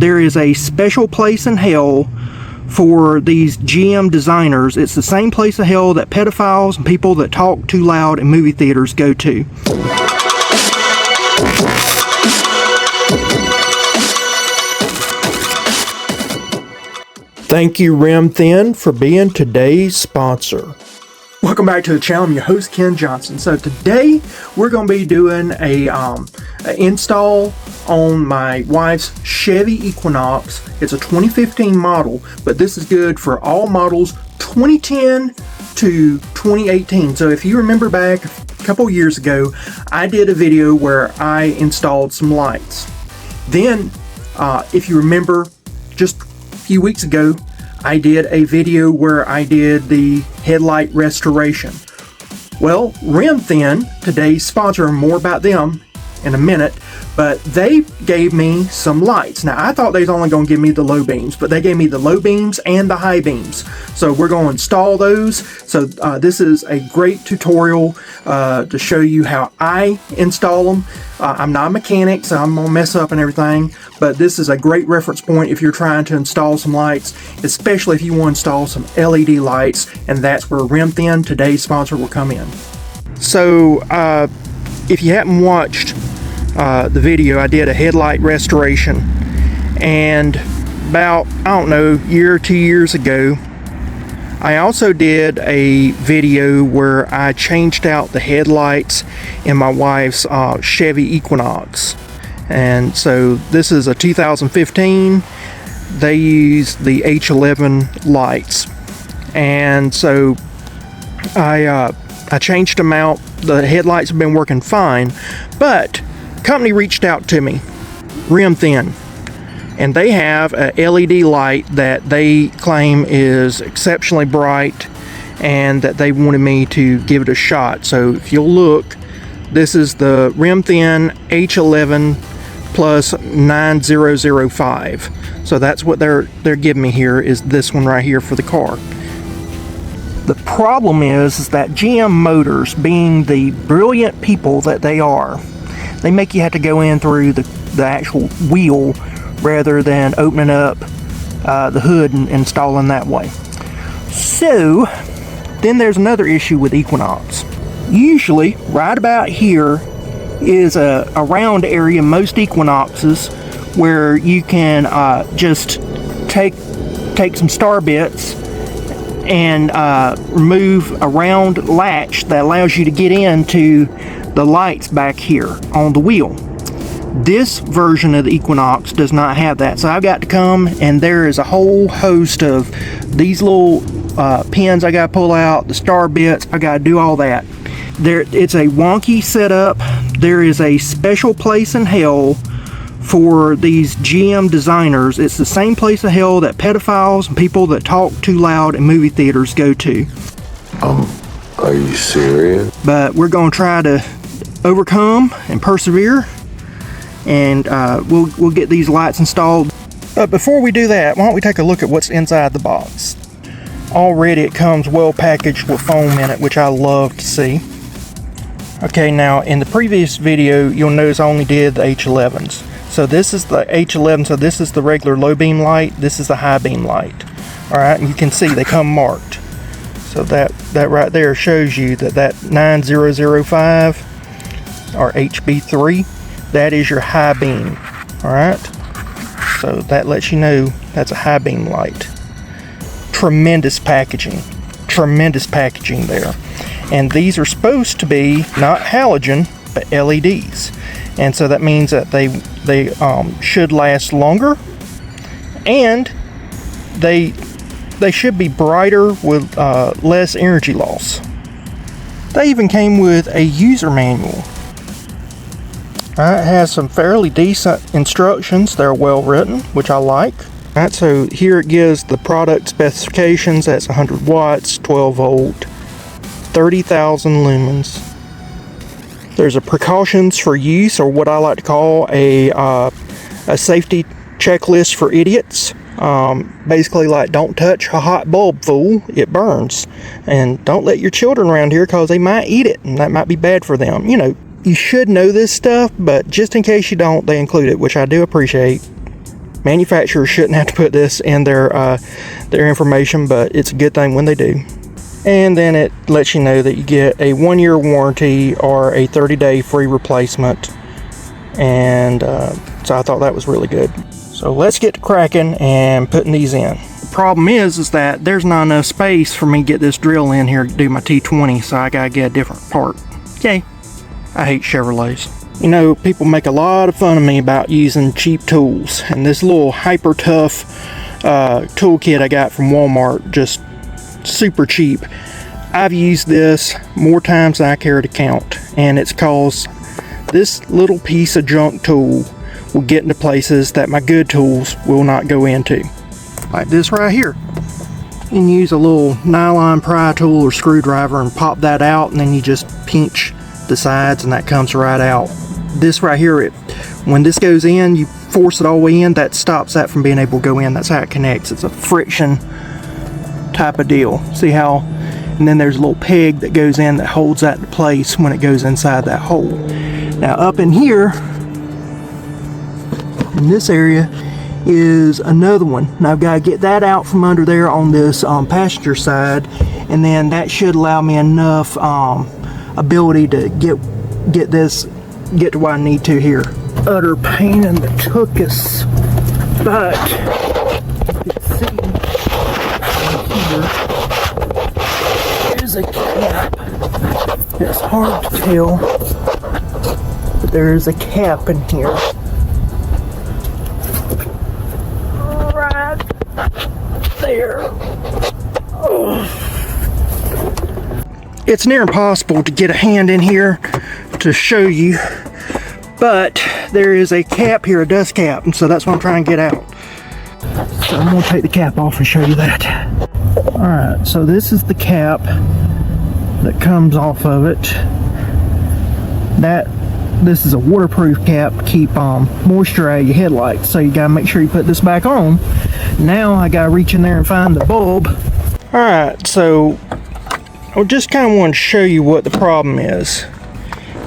there is a special place in hell for these GM designers. It's the same place of hell that pedophiles and people that talk too loud in movie theaters go to. Thank you, Rimthin, for being today's sponsor. Welcome back to the channel. I'm your host, Ken Johnson. So today we're going to be doing a install on my wife's Chevy Equinox. It's a 2015 model, but this is good for all models 2010 to 2018. So if you remember back a couple years ago, I did a video where I installed some lights. Then, if you remember, just a few weeks ago, I did a video where I did the headlight restoration. Well, Rimthin, today's sponsor, more about them in a minute, but they gave me some lights. Now, I thought they was only going to give me the low beams, but they gave me the low beams and the high beams. So we're going to install those. So this is a great tutorial to show you how I install them. I'm not a mechanic, so I'm going to mess up and everything, but this is a great reference point if you're trying to install some lights, especially if you want to install some LED lights, and that's where Rimthin, today's sponsor, will come in. So if you haven't watched the video, I did a headlight restoration, and about, I don't know, a year or 2 years ago, I also did a video where I changed out the headlights in my wife's Chevy Equinox. And so this is a 2015. They use the H11 lights, and so I changed them out. The headlights have been working fine, but company reached out to me, Rimthin, and they have a LED light that they claim is exceptionally bright and that they wanted me to give it a shot. So if you'll look, this is the Rimthin H11 plus 9005. So that's what they're giving me here, is this one right here for the car. The problem is that GM Motors, being the brilliant people that they are, they make you have to go in through the actual wheel rather than opening up the hood and installing that way. So then there's another issue with Equinox. Usually right about here is a round area, most Equinoxes, where you can just take some star bits and remove a round latch that allows you to get into the lights back here on the wheel. This version of the Equinox does not have that, so I've got to come, and there is a whole host of these little pins I got to pull out, the star bits, I got to do all that. It's a wonky setup. There is a special place in hell for these GM designers. It's the same place of hell that pedophiles and people that talk too loud in movie theaters go to. Are you serious? But we're going to try to overcome and persevere, and we'll get these lights installed. But before we do that, why don't we take a look at what's inside the box. Already it comes well packaged with foam in it, which I love to see. Okay, now in the previous video you'll notice I only did the H11s. So this is the H11, so this is the regular low beam light, this is the high beam light. Alright, and you can see they come marked. So that right there shows you that 9005 or HB3, that is your high beam. Alright, so that lets you know that's a high beam light. Tremendous packaging there. And these are supposed to be not halogen but LEDs, and so that means that they should last longer, and they should be brighter with less energy loss. They even came with a user manual. It has some fairly decent instructions. They're well written, which I like. Alright, so here it gives the product specifications. That's 100 watts, 12 volt, 30,000 lumens. There's a precautions for use, or what I like to call a safety checklist for idiots. Basically, like, don't touch a hot bulb, fool, it burns. And don't let your children around here because they might eat it, and that might be bad for them. You know, you should know this stuff, but just in case you don't, they include it, which I do appreciate. Manufacturers shouldn't have to put this in their information, but it's a good thing when they do. And then it lets you know that you get a 1-year warranty or a 30-day free replacement. And so I thought that was really good. So let's get to cracking and putting these in. The problem is that there's not enough space for me to get this drill in here to do my T20, so I gotta get a different part. Yay. I hate Chevrolets. You know, people make a lot of fun of me about using cheap tools, and this little hyper tough toolkit I got from Walmart, just super cheap. I've used this more times than I care to count, and it's cause this little piece of junk tool will get into places that my good tools will not go into. Like this right here. You can use a little nylon pry tool or screwdriver and pop that out, and then you just pinch the sides and that comes right out. This right here, when this goes in, you force it all the way in, that stops that from being able to go in. That's how it connects. It's a friction type of deal. See how? And then there's a little peg that goes in that holds that in place when it goes inside that hole. Now up in here, in this area, is another one. Now I've got to get that out from under there on this passenger side, and then that should allow me enough ability to get to where I need to here. Utter pain in the tuchus, but you can see here there's a cap. It's hard to tell, but there is a cap in here. Right there. Oh. It's near impossible to get a hand in here to show you, but there is a cap here, a dust cap, and so that's what I'm trying to get out. So I'm going to take the cap off and show you that. Alright, so this is the cap that comes off of it. This is a waterproof cap to keep moisture out of your headlights, so you got to make sure you put this back on. Now I got to reach in there and find the bulb. Alright, so I just kind of want to show you what the problem is.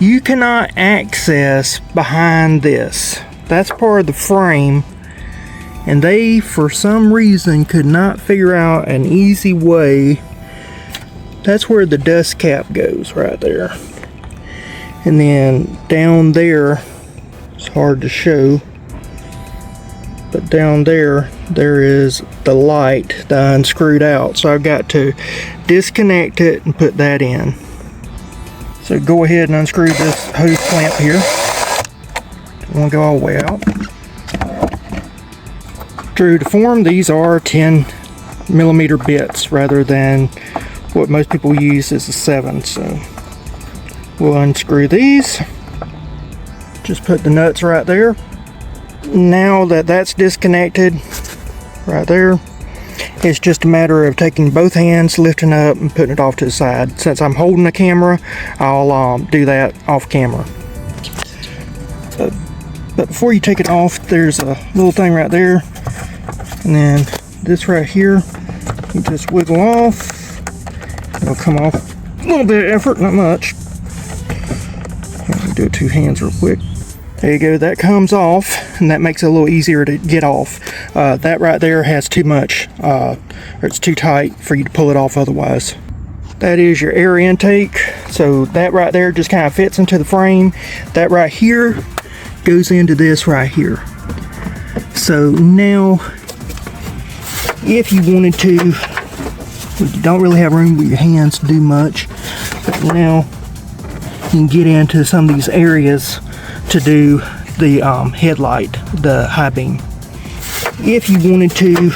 You cannot access behind this. That's part of the frame, and they, for some reason, could not figure out an easy way. That's where the dust cap goes, right there. And then down there, it's hard to show, but down there is the light that I unscrewed out. So I've got to disconnect it and put that in. So go ahead and unscrew this hose clamp here. Don't want to go all the way out. True to form, these are 10mm bits rather than what most people use is a 7. So we'll unscrew these. Just put the nuts right there. Now that that's disconnected right there, it's just a matter of taking both hands, lifting up and putting it off to the side. Since I'm holding the camera, I'll do that off camera. But before you take it off, there's a little thing right there, and then this right here, you just wiggle off. It'll come off. A little bit of effort, not much. Do it 2 hands real quick. There you go, that comes off, and that makes it a little easier to get off. That right there has too much, or it's too tight for you to pull it off otherwise. That is your air intake, so that right there just kind of fits into the frame. That right here goes into this right here. So now, if you wanted to, you don't really have room with your hands to do much, but now you can get into some of these areas to do the headlight, the high beam. If you wanted to, you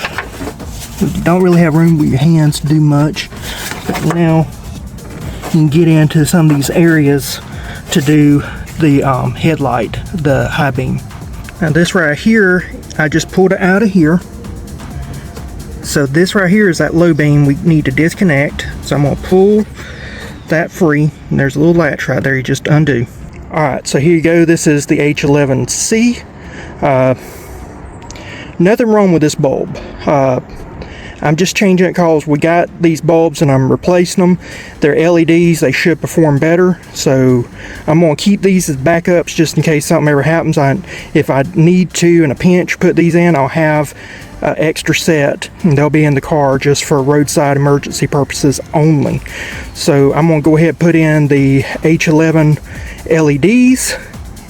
don't really have room with your hands to do much, but now you can get into some of these areas to do the headlight, the high beam. Now this right here, I just pulled it out of here. So this right here is that low beam we need to disconnect. So I'm going to pull that free, and there's a little latch right there you just undo. Alright, so here you go. This is the H11C. Nothing wrong with this bulb. I'm just changing it because we got these bulbs and I'm replacing them. They're LEDs, they should perform better. So I'm going to keep these as backups just in case something ever happens. If I need to, in a pinch, put these in, I'll have an extra set. And they'll be in the car just for roadside emergency purposes only. So I'm going to go ahead and put in the H11 LEDs.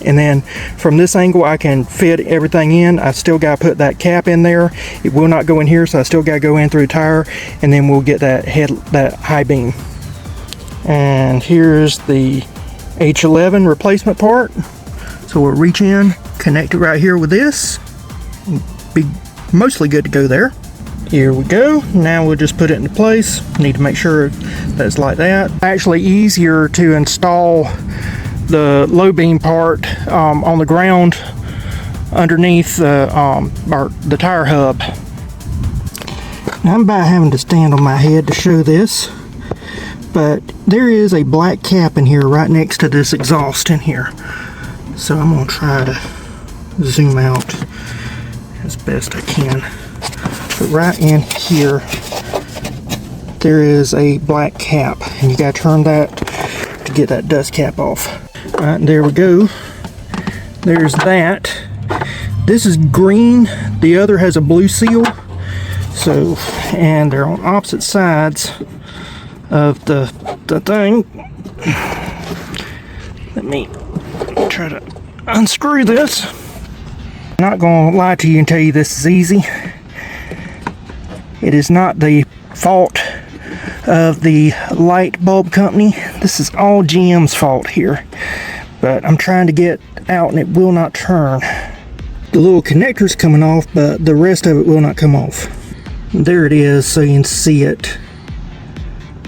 And then from this angle I can fit everything in. I still got to put that cap in there. It will not go in here, so I still got to go in through the tire, and then we'll get that high beam. And here's the H11 replacement part. So we'll reach in, connect it right here with this. Be mostly good to go there. Here we go. Now we'll just put it into place. Need to make sure that it's like that. Actually easier to install the low beam part on the ground underneath the tire hub. Now I'm about having to stand on my head to show this, but there is a black cap in here right next to this exhaust in here. So I'm going to try to zoom out as best I can. But right in here there is a black cap, and you got to turn that to get that dust cap off. Alright, there we go. There's that. This is green, the other has a blue seal. So, and they're on opposite sides of the thing. Let me try to unscrew this. I'm not going to lie to you and tell you this is easy. It is not the fault of the light bulb company. This is all GM's fault here. But I'm trying to get out and it will not turn. The little connector's coming off, but the rest of it will not come off. There it is, so you can see it.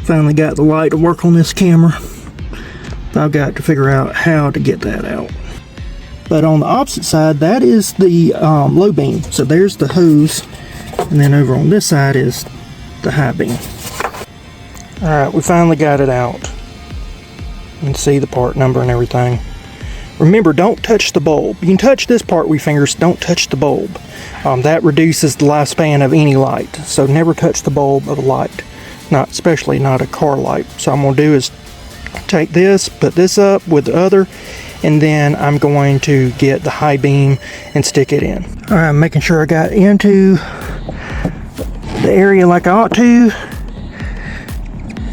Finally got the light to work on this camera. I've got to figure out how to get that out. But on the opposite side, that is the low beam. So there's the hose, and then over on this side is the high beam. Alright, we finally got it out. You can see the part number and everything. Remember, don't touch the bulb. You can touch this part with your fingers, don't touch the bulb. That reduces the lifespan of any light. So never touch the bulb of a light. Especially not a car light. So I'm going to do is take this, put this up with the other, and then I'm going to get the high beam and stick it in. Alright, I'm making sure I got into the area like I ought to.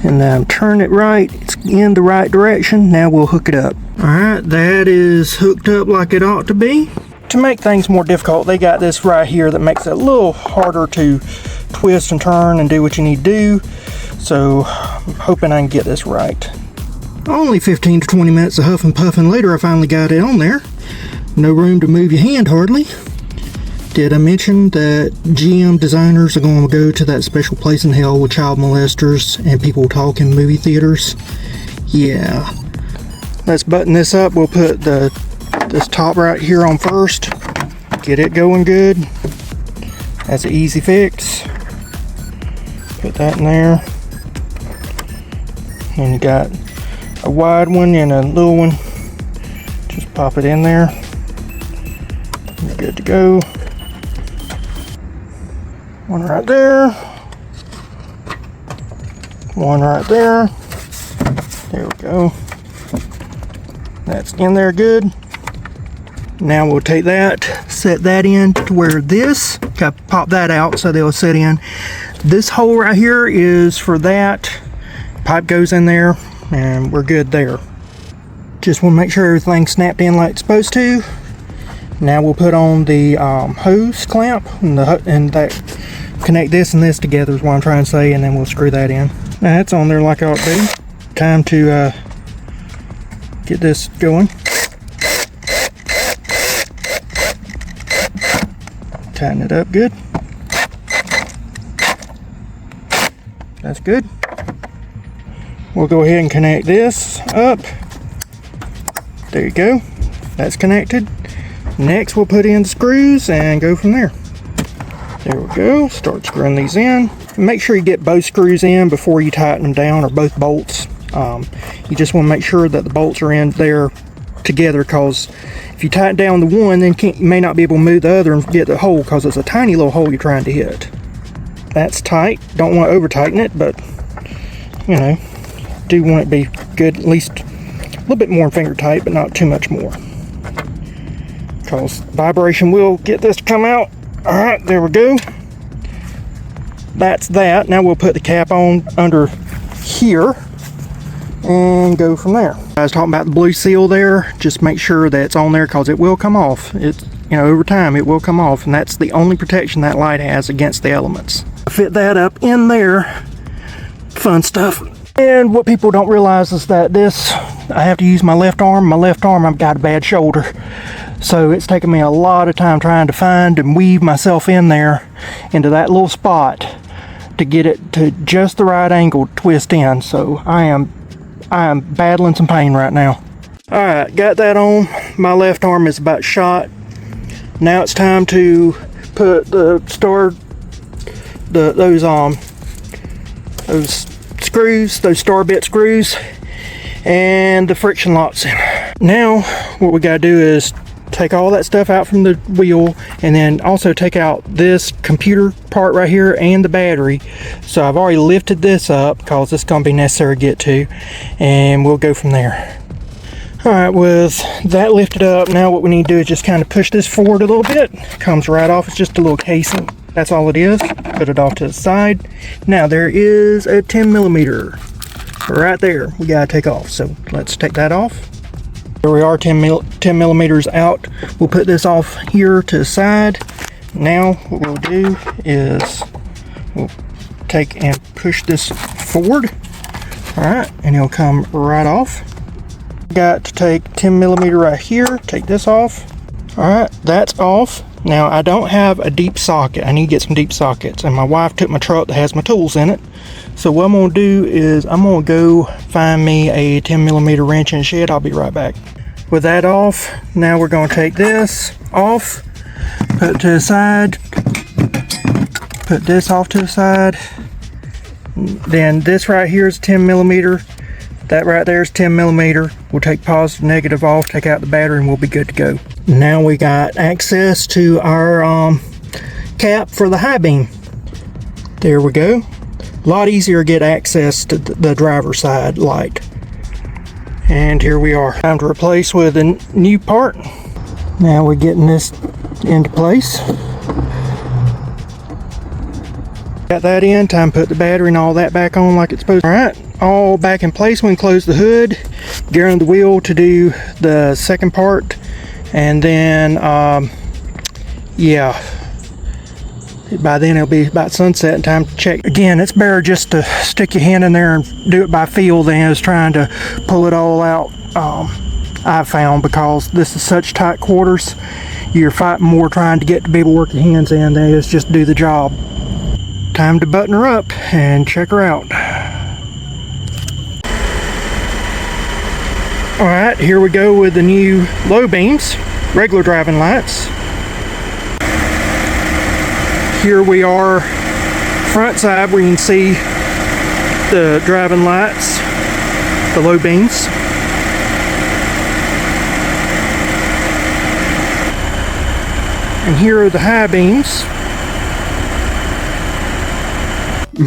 And then turn it right, it's in the right direction. Now we'll hook it up. Alright, that is hooked up like it ought to be. To make things more difficult, they got this right here that makes it a little harder to twist and turn and do what you need to do. So I'm hoping I can get this right. Only 15 to 20 minutes of huff and puffing later, I finally got it on there. No room to move your hand hardly. Did I mention that GM designers are going to go to that special place in hell with child molesters and people talk in movie theaters? Yeah. Let's button this up. We'll put this top right here on first. Get it going good. That's an easy fix. Put that in there. And you got a wide one and a little one. Just pop it in there. You're good to go. One right there. One right there. There we go. That's in there good. Now we'll take that, set that in to where this, got to pop that out so they'll sit in. This hole right here is for that. Pipe goes in there and we're good there. Just want to make sure everything's snapped in like it's supposed to. Now we'll put on the hose clamp and that connect this and this together is what I'm trying to say, and then we'll screw that in. Now that's on there like I ought to be. Time to get this going. Tighten it up good. That's good. We'll go ahead and connect this up. There you go. That's connected. Next we'll put in the screws and go from there. There we go. Start screwing these in. Make sure you get both screws in before you tighten them down, or both bolts. You just want to make sure that the bolts are in there together, because if you tighten down the one, then you may not be able to move the other and get the hole, because it's a tiny little hole you're trying to hit. that's tight. Don't want to over tighten it, but you know, do want it to be good, at least a little bit more finger tight, but not too much more, because vibration will get this to come out. All right, there we go. That's that. Now we'll put the cap on under here and go from there. I was talking about the blue seal there. Just make sure that it's on there, because it will come off. It's, you know, over time it will come off, and that's the only protection that light has against the elements. Fit that up in there. Fun stuff. And what people don't realize is that this, I have to use my left arm. My left arm, I've got a bad shoulder. So it's taken me a lot of time trying to find and weave myself in there into that little spot to get it to just the right angle to twist in. So I am battling some pain right now. All right, got that on. My left arm is about shot. Now it's time to put the those screws, those star bit screws, and the friction locks in. Now what we gotta do is take all that stuff out from the wheel, and then also take out this computer part right here and the battery. So I've already lifted this up because it's going to be necessary to get to, and we'll go from there. All right, with that lifted up, now what we need to do is just kind of push this forward a little bit. Comes right off. It's just a little casing. That's all it is. Put it off to the side. Now there is a 10mm right there we gotta take off, so let's take that off. Here we are, 10 millimeters out. We'll put this off here to the side. Now what we'll do is we'll take and push this forward. All right, and it'll come right off. Got to take 10mm right here, take this off. All right, that's off. Now I don't have a deep socket. I need to get some deep sockets, and my wife took my truck that has my tools in it. So what I'm gonna do is I'm gonna go find me a 10mm wrench in the shed. I'll be right back. With that off, now we're gonna take this off, put it to the side, put this off to the side. Then this right here is 10mm. That right there is 10mm. We'll take positive, negative off, take out the battery, and we'll be good to go. Now we got access to our cap for the high beam. There we go. A lot easier to get access to the driver's side light. And here we are. Time to replace with a new part. Now we're getting this into place. Got that in. Time to put the battery and all that back on like it's supposed to. Alright, all back in place. We can close the hood, gear on the wheel to do the second part, and then yeah, by then it'll be about sunset and time to check. Again, it's better just to stick your hand in there and do it by feel than is trying to pull it all out. I've found, because this is such tight quarters, you're fighting more trying to get to be able to work your hands in than it is just do the job. Time to button her up and check her out. Alright, here we go with the new low beams, regular driving lights. Here we are, front side, where you can see the driving lights, the low beams. And here are the high beams.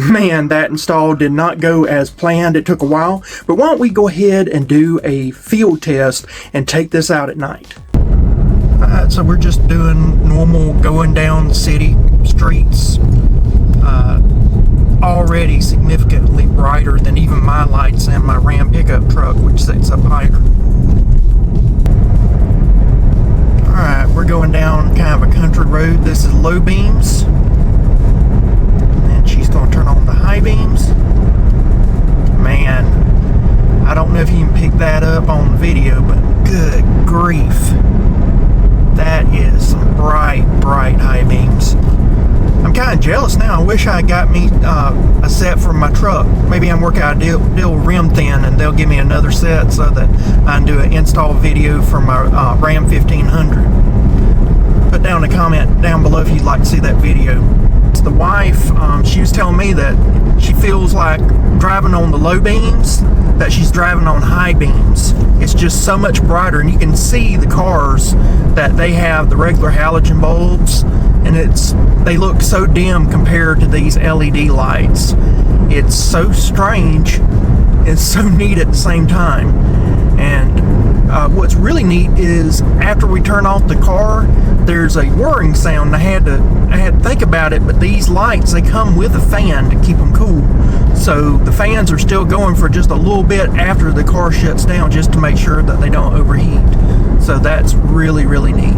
Man, that install did not go as planned. It took a while, but why don't we go ahead and do a field test and take this out at night. Alright, so we're just doing normal going down the city streets. Already significantly brighter than even my lights in my Ram pickup truck, which sits up higher. Alright, we're going down kind of a country road. This is low beams. And she's going to turn on the high beams. Man, I don't know if you can pick that up on video, but good grief. That is some bright, bright high beams. I'm kind of jealous now. I wish I got me a set for my truck. Maybe I'm working out a deal with Rimthin, and they'll give me another set so that I can do an install video for my Ram 1500. put down a comment down below if you'd like to see that video. The wife, she was telling me that she feels like driving on the low beams, that she's driving on high beams. It's just so much brighter, and you can see the cars that they have the regular halogen bulbs, and they look so dim compared to these LED lights. It's so strange. It's so neat at the same time. And what's really neat is after we turn off the car, there's a whirring sound. I had to think about it, but these lights, they come with a fan to keep them cool. So the fans are still going for just a little bit after the car shuts down, just to make sure that they don't overheat. So that's really, really neat.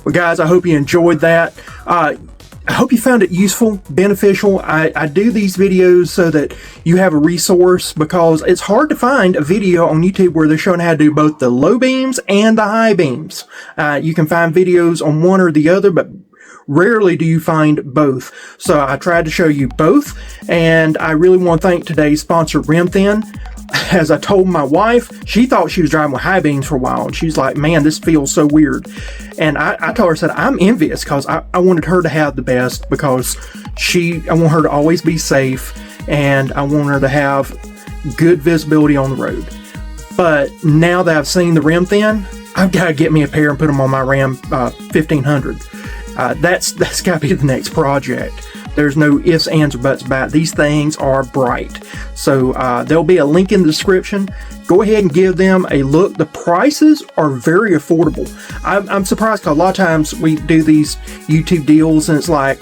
Well, guys, I hope you enjoyed that. I hope you found it useful, beneficial. I do these videos so that you have a resource, because it's hard to find a video on YouTube where they're showing how to do both the low beams and the high beams. You can find videos on one or the other, but rarely do you find both. So I tried to show you both, and I really want to thank today's sponsor, Rimthin. As I told my wife, she thought she was driving with high beams for a while, and she's like, man, this feels so weird. And I told her, I said, I'm envious, because I wanted her to have the best, because I want her to always be safe, and I want her to have good visibility on the road. But now that I've seen the Rimthin, I've got to get me a pair and put them on my Ram 1500. That's got to be the next project. There's no ifs, ands, or buts about it. These things are bright. So there'll be a link in the description. Go ahead and give them a look. The prices are very affordable. I'm surprised, because a lot of times we do these YouTube deals and it's like,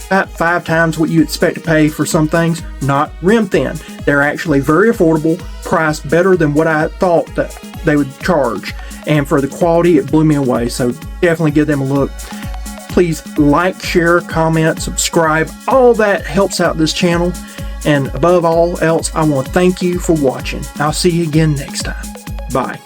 about 5 times what you expect to pay for some things. Not Rimthin. They're actually very affordable, priced better than what I thought that they would charge. And for the quality, it blew me away. So definitely give them a look. Please like, share, comment, subscribe. All that helps out this channel. And above all else, I want to thank you for watching. I'll see you again next time. Bye.